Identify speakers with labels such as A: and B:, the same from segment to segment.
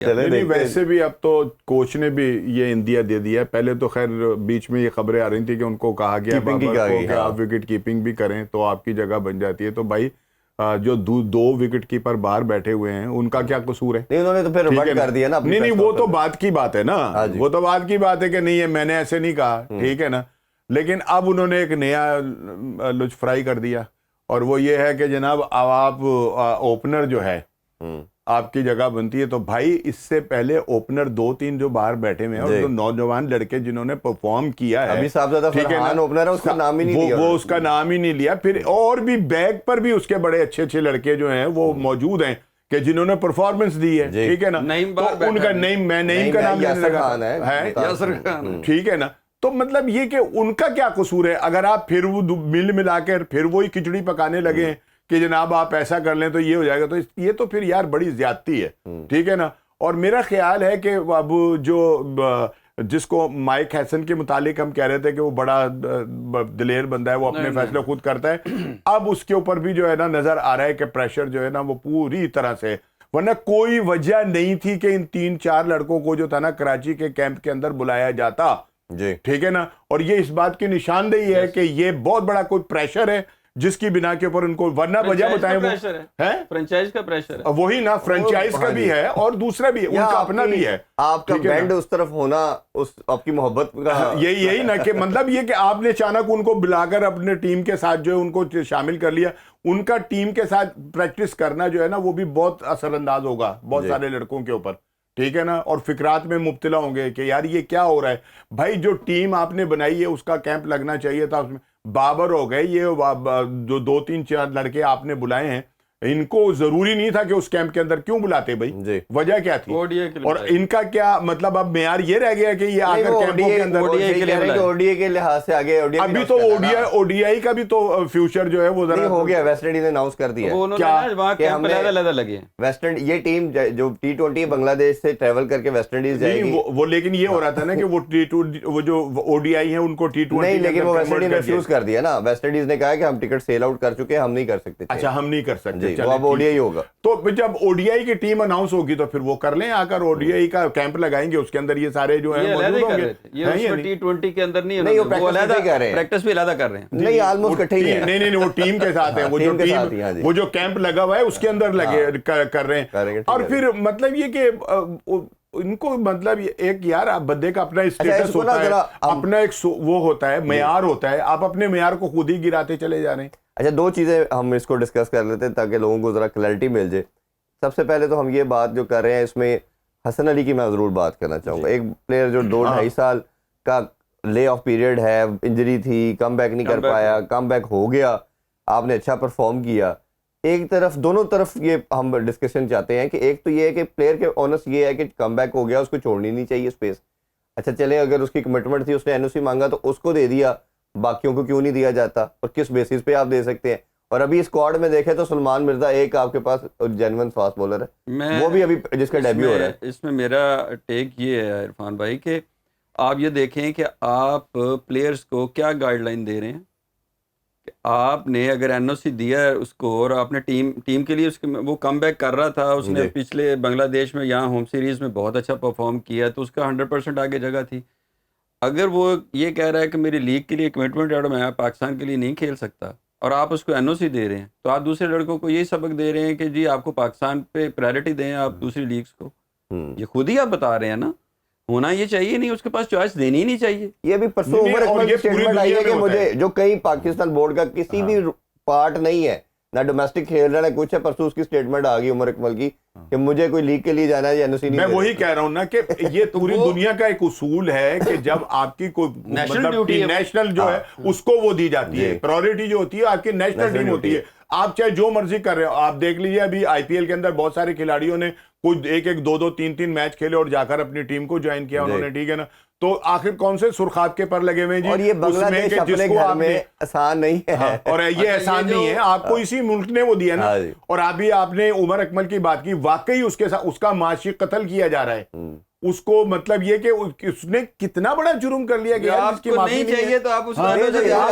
A: नहीं, वैसे भी अब तो कोच ने भी ये इंदिया दे दिया है। पहले तो खैर बीच में ये खबरें आ रही थी कि उनको कहा गया बाबर को कि आप विकेट कीपिंग भी करें तो आपकी जगह बन जाती है। तो भाई जो दो विकेट कीपर बाहर बैठे हुए हैं उनका क्या कसूर है?
B: नहीं, उन्होंने तो फिर रिवर्ट कर दिया ना।
A: नहीं, वो तो बात की बात है ना, वो तो बात की बात है कि नहीं है, मैंने ऐसे नहीं कहा, ठीक है ना। लेकिन अब उन्होंने एक नया लुच फ्राई कर दिया और वो ये है कि जनाब अब आप ओपनर जो है आपकी जगह बनती है। तो भाई इससे पहले ओपनर 2-3 जो बाहर बैठे हुए हैं और जो नौजवान लड़के जिन्होंने परफॉर्म किया है,
B: अभी साहब फरहान ओपनर है, उसका नाम ही नहीं लिया,
A: वो उसका नाम ही नहीं लिया। फिर और भी बैक पर भी उसके बड़े अच्छे अच्छे लड़के जो हैं वो मौजूद हैं कि जिन्होंने परफॉर्मेंस दी है, ठीक है ना। तो उनका नईम का नाम लेने लगा है यासर खान, ठीक है ना। तो मतलब ये कि उनका क्या कसूर है? अगर आप फिर वो मिल मिलाकर फिर वही खिचड़ी पकाने लगे कि जनाब आप ऐसा कर लें तो ये हो जाएगा, तो ये तो फिर यार बड़ी ज्यादती है, ठीक है ना। और मेरा ख्याल है कि अब जो जिसको माइक हैसन के मुतालिक हम कह रहे थे कि वो बड़ा दिलेर बंदा है, वो अपने फैसले खुद करता है, अब उसके ऊपर भी जो है ना नजर आ रहा है कि प्रेशर जो है ना वो पूरी तरह से, वरना कोई वजह नहीं थी कि इन 3-4 लड़कों को जो था ना कराची के कैंप के अंदर बुलाया जाता, ठीक है ना। और ये इस बात की निशानदेही है कि ये बहुत बड़ा कोई प्रेशर है जिसकी बिना के ऊपर उनको, वरना वजह बताएं वो है
C: फ्रेंचाइज का प्रेशर है,
A: वही ना, फ्रेंचाइज का भी है और दूसरा भी उनका अपना भी है,
B: आपका बैंड उस तरफ होना, उस आपकी मोहब्बत का
A: यही ना कि मतलब ये कि आपने अचानक उनको बुलाकर अपने टीम के साथ जो है उनको शामिल कर लिया। उनका टीम के साथ प्रैक्टिस करना जो है ना वो भी बहुत असरअंदाज होगा बहुत सारे लड़कों के ऊपर, ठीक है ना। और फिक्रात में मुब्तला होंगे कि यार ये क्या हो रहा है। भाई जो टीम आपने बनाई है उसका कैंप लगना चाहिए था उसमें। बाबर हो गए, ये जो 2-3-4 लड़के आपने बुलाए हैं, इनको जरूरी नहीं था कि उस कैंप के अंदर क्यों बुलाते भाई, वजह क्या थी? और इनका क्या मतलब अब मेयार ये रह गया कि ये आकर कैंपों के अंदर
B: ओडीआई के लिहाज से आगे,
A: अभी तो ओडीआई का भी तो फ्यूचर जो है वो जरा
B: हो गया। वेस्ट इंडीज ने अनाउंस कर दिया वेस्ट इंडीज, ये टीम जो T20 बांग्लादेश से ट्रेवल करके वेस्ट इंडीज जाएगी
A: वो, लेकिन ये हो रहा था ना कि वो जो ओडीआई है उनको T20
B: नहीं, लेकिन वो वेस्ट इंडीज ने रिफ्यूज कर दिया ना। वेस्ट इंडीज ने कहा कि हम टिकट सेल आउट कर चुके हैं, हम नहीं कर सकते।
A: अच्छा, हम नहीं कर सकते,
B: वो अब ओडीआई होगा।
A: तो जब ओडीआई की टीम अनाउंस होगी तो फिर वो कर लें, आकर ओडीआई का कैंप लगाएंगे, उसके अंदर ये सारे जो है मौजूद होंगे।
C: ये T20 के अंदर नहीं,
B: वो अलग कर रहे हैं,
C: प्रैक्टिस भी अलग कर रहे हैं।
B: नहीं, ऑलमोस्ट इकट्ठे ही है।
A: नहीं, वो टीम के साथ है, वो जो कैंप लगा हुआ है उसके अंदर लगे कर रहे हैं। और फिर मतलब ये कि इनको मतलब एक यार आप बंदे का अपना स्टेटस होता है, अपना एक वो होता है, मेयार होता है, आप अपने मेयार को खुद ही गिराते चले जा रहे हैं।
B: अच्छा, 2 चीजें हम इसको डिस्कस कर लेते हैं ताकि लोगों को जरा क्लैरिटी मिल जाए। सबसे पहले तो हम ये बात जो कर रहे हैं इसमें हसन अली की मैं जरूर बात करना चाहूंगा। एक प्लेयर जो 2-2.5 साल का ले ऑफ पीरियड है, इंजरी थी, कम बैक नहीं कर पाया, कम बैक हो गया, आपने अच्छा परफॉर्म किया। एक तरफ, दोनों तरफ ये हम डिस्कशन चाहते हैं कि एक तो ये है कि प्लेयर के ऑनर्स ये है कि कम बैक हो गया, उसको छोड़नी नहीं चाहिए स्पेस। अच्छा चले, अगर उसकी कमिटमेंट थी, उसने एनओसी मांगा तो उसको दे दिया, बाकियों को क्यों नहीं दिया जाता और किस बेसिस पे आप दे सकते हैं? और अभी स्क्वाड में देखें तो सलमान मिर्जा एक आपके पास जेन्युइन फास्ट बॉलर है, वो भी अभी जिसका डेब्यू हो रहा है।
C: इसमें मेरा टेक ये है इरफान भाई कि आप ये देखें कि आप प्लेयर्स को क्या गाइडलाइन दे रहे हैं कि आपने अगर एनओसी दिया है उसको और आपने टीम के लिए उसके वो कम बैक कर रहा था, उसने पिछले बांग्लादेश में यहाँ होम सीरीज में बहुत अच्छा परफॉर्म किया तो उसका 100% आगे जगह थी। अगर वो ये कह रहा है कि मेरी लीग के लिए कमिटमेंट है और मैं पाकिस्तान के लिए नहीं खेल सकता और आप उसको एनओसी दे रहे हैं, तो आप दूसरे लड़कों को यही सबक दे रहे हैं कि जी आपको पाकिस्तान पे प्रायोरिटी दें आप दूसरी लीग्स को। ये खुद ही आप बता रहे हैं ना, होना ये चाहिए नहीं, उसके पास चॉइस देनी ही नहीं चाहिए।
B: ये भी परसों उमर अकमल की स्टेटमेंट आई है कि मुझे जो कई पाकिस्तान बोर्ड का किसी भी पार्ट नहीं है, ना डोमेस्टिक खेल रहा है कुछ है, परसों उसकी स्टेटमेंट आ गई उमर अकमल की कि मुझे कोई लीग के लिए जाना है या एनओसी नहीं।
A: मैं वही कह रहा हूं ना कि ये पूरी दुनिया का एक उसूल है कि जब आपकी कोई नेशनल जो है उसको वो दी जाती है, प्रायोरिटी जो होती है आपकी नेशनल टीम होती है। आप चाहे जो मर्जी कर रहे हो, आप देख लीजिए अभी आईपीएल के अंदर बहुत सारे खिलाड़ियों ने कुछ 1-1, 2-2, 3-3 मैच खेले और जाकर अपनी टीम को ज्वाइन किया उन्होंने, ठीक है ना। तो आखिर कौन से सुरखाब के पर लगे हुए हैं जी?
B: और ये बांग्लादेश अपने घर में आसान नहीं है।
A: हाँ, और ये आसान नहीं है, आपको इसी मुल्क ने वो दिया ना। और अभी आपने उमर अकमल की बात की, वाकई उसके साथ उसका माशी कत्ल किया जा रहा है उसको, मतलब ये कि उसने कितना बड़ा जुर्म कर लिया गया,
C: इसकी माफी नहीं चाहिए तो आप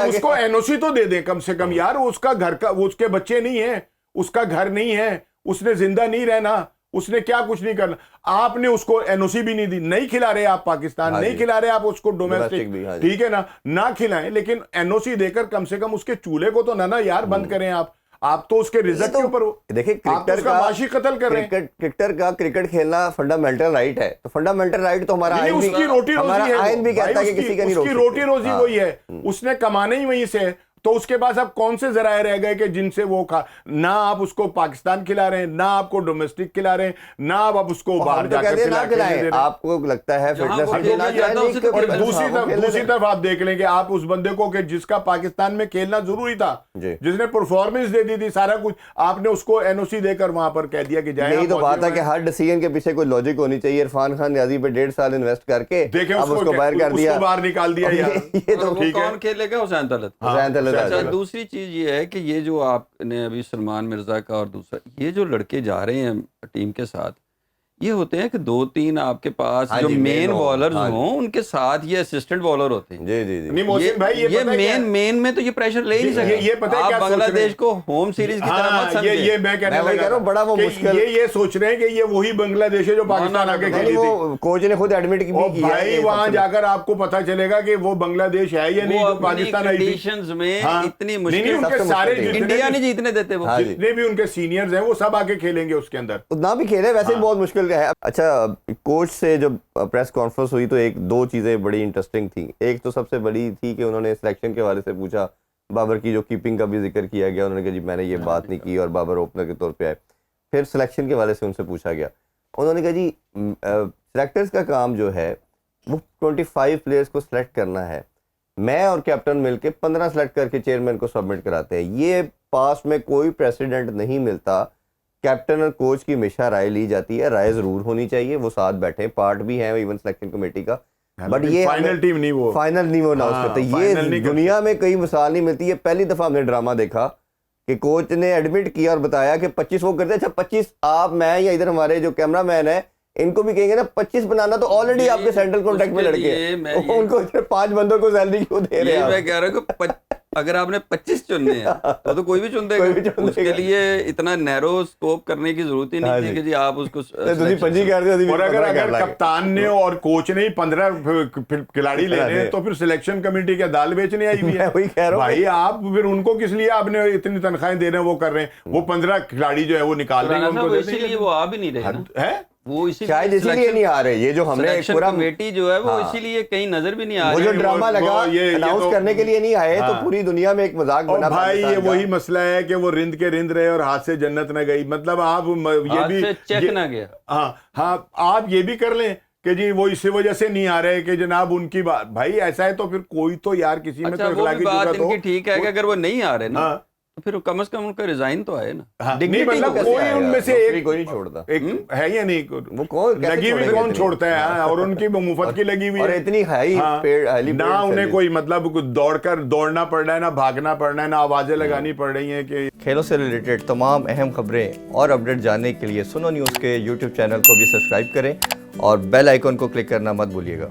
A: उसको एनओसी तो दे दें कम से कम यार। उसका घर का, वो उसके बच्चे नहीं है, उसका घर नहीं है, उसने जिंदा नहीं रहना उसने क्या कुछ नहीं करना, आपने उसको एनओसी भी नहीं दी, नहीं खिला रहे आप पाकिस्तान, नहीं खिला रहे आप उसको डोमेस्टिक, ठीक है ना खिलाएं, लेकिन एनओसी देकर कम से कम उसके चूल्हे को तो ना यार बंद करें आप तो उसके रिजल्ट के ऊपर
B: देखिए, क्रिकेटर का माशी कत्ल कर रहे हैं। क्रिकेटर का क्रिकेट खेलना फंडामेंटल राइट है, तो फंडामेंटल राइट तो हमारा आइन भी, हमारा आइन भी कहता है कि किसी का नहीं रोक सकते।
A: रोटी रोजी वही है, उसने कमाना ही वहीं से है, तो उसके पास अब कौन से जराए रह गए कि जिनसे वो खा, ना आप उसको पाकिस्तान खिला रहे हैं, ना आपको डोमेस्टिक खिला रहे हैं, ना आप उसको बाहर जाकर
B: खिलाएं। आपको लगता है फिटनेस
A: और दूसरी तरफ आप देख लें कि आप उस बंदे को कि जिसका पाकिस्तान में खेलना जरूरी था, जिसने परफॉर्मेंस दे दी थी सारा कुछ, आपने उसको एनओसी देकर वहां पर कह दिया कि जाए।
B: यही तो बात है कि हर डिसीजन के पीछे कोई लॉजिक होनी चाहिए। इरफान खान नियाजी पे 1.5 साल इन्वेस्ट करके
A: देखें उसको बाहर कर दिया, बाहर निकाल दिया।
C: ये तो कौन खेलेगा? हुसैन तलत। अच्छा, दूसरी चीज ये है कि ये जो आपने अभी सलमान मिर्जा का और दूसरा ये जो लड़के जा रहे हैं टीम के साथ, ये होते हैं कि 2-3 आपके पास जो मेन बॉलर्स हों उनके साथ ये असिस्टेंट बॉलर होते हैं।
B: जी जी जी।
A: नहीं मोहसिन भाई, ये
C: मेन में तो ये प्रेशर ले ही नहीं सकते।
A: ये पता है क्या
C: बांग्लादेश को होम सीरीज की तरह मत समझिए।
A: ये मैं कहने लगा हूं, बड़ा वो मुश्किल, ये सोच रहे हैं कि ये वही बांग्लादेश है जो पाकिस्तान आके खेली थी।
B: कोच ने खुद एडमिट की है
A: भाई, वहां जाकर आपको पता चलेगा कि वो बांग्लादेश है या नहीं जो पाकिस्तान आई थी।
C: कंडीशंस में इतनी मुश्किल,
A: उनके सारे
C: इंडिया नहीं जीतने देते, वो
A: जितने भी उनके सीनियर्स हैं वो सब आके खेलेंगे उसके अंदर,
B: ना भी खेले वैसे ही बहुत मुश्किल है। अच्छा, कोच से जब प्रेस कॉन्फ्रेंस हुई तो एक दो चीज़ें बड़ी इंटरेस्टिंग थी। एक तो सबसे बड़ी थी कि उन्होंने सिलेक्शन के हवाले से पूछा, बाबर की जो कीपिंग का भी जिक्र किया गया, उन्होंने कहा जी मैंने ये बात नहीं की और बाबर ओपनर के तौर पे आए। फिर सिलेक्शन के हवाले से उनसे पूछा गया, उन्होंने कहा जी सिलेक्टर्स का काम जो है वो 25 प्लेयर्स को सिलेक्ट करना है, मैं और कैप्टन मिलके 15 सेलेक्ट करके चेयरमैन को सबमिट कराते हैं। ये पास में कोई प्रेसिडेंट नहीं मिलता। कैप्टन और कोच की हमेशा राय ली जाती है, राय जरूर होनी चाहिए, वो साथ बैठे, पार्ट भी है इवन सिलेक्शन कमेटी का, बट ये
A: फाइनल टीम नहीं, वो
B: फाइनल नहीं वो अनाउंस करते। ये दुनिया में कई मिसाल नहीं मिलती है। पहली दफा हमने ड्रामा देखा कि कोच ने एडमिट किया और बताया कि 25 वो करते। अच्छा 25 आप, मैं या इधर हमारे जो कैमरा मैन है इनको भी कहेंगे ना 25 बनाना, तो ऑलरेडी आपके सेंट्रल कॉन्ट्रैक्ट में लड़के उनको 5 बंदों को सैलरी क्यों दे रहे हैं?
C: मैं कह रहा हूँ अगर आपने 25 चुनने हैं तो कोई भी चुन देगा। उसके लिए इतना नैरो स्कोप करने की जरूरत ही नहीं थी कि जी आप उसको
A: और अगर कप्तान ने और कोच ने 15 खिलाड़ी लेने तो फिर सिलेक्शन कमेटी क्या दाल बेचने आई हुई है? वही कह रहा हूं भाई, आप फिर उनको किस लिए आपने इतनी तनख्वाहें दे रहे हैं? वो कर रहे हैं, वो 15 खिलाड़ी जो है वो निकाल रहे हैं उनको,
C: इसीलिए वो आ भी नहीं रहे हैं,
B: वो शायद इसीलिए नहीं आ रहे। ये जो हमने पूरा
C: कमेटी जो है वो इसीलिए कहीं नजर भी नहीं आ रही।
B: वो जो ड्रामा लगा अनाउंस करने के लिए नहीं आए, तो पूरी दुनिया में एक मजाक बना।
A: भाई ये वही मसला है कि वो रिंद के रिंद रहे और हाथ से जन्नत न गई। मतलब आप ये भी
C: चेक ना गया।
A: हाँ, आप ये भी कर लें कि जी वो इसी वजह से नहीं आ रहे कि जनाब उनकी बात। भाई ऐसा है तो फिर कोई तो यार किसी में तो
C: इखलाकी बात इनकी ठीक है कि अगर वो नहीं आ रहे ना तो फिर कम से कम उनका रिजाइन तो आए ना।
A: नहीं मतलब कोई उनमें से एक
B: कोई नहीं छोड़ता,
A: एक है या नहीं,
B: वो कौन
A: लगी हुई कौन छोड़ता है? और उनकी मुफ्त की लगी हुई
B: और इतनी हाई
A: ना उन्हें कोई मतलब दौड़ना पड़ रहा है, ना भागना पड़ रहा है, ना आवाजें लगानी पड़ रही हैं। कि
B: खेलों से रिलेटेड तमाम अहम खबरें और अपडेट जानने के लिए सुनो न्यूज़ के YouTube चैनल को भी सब्सक्राइब करें और बेल आइकन को क्लिक करना मत भूलिएगा।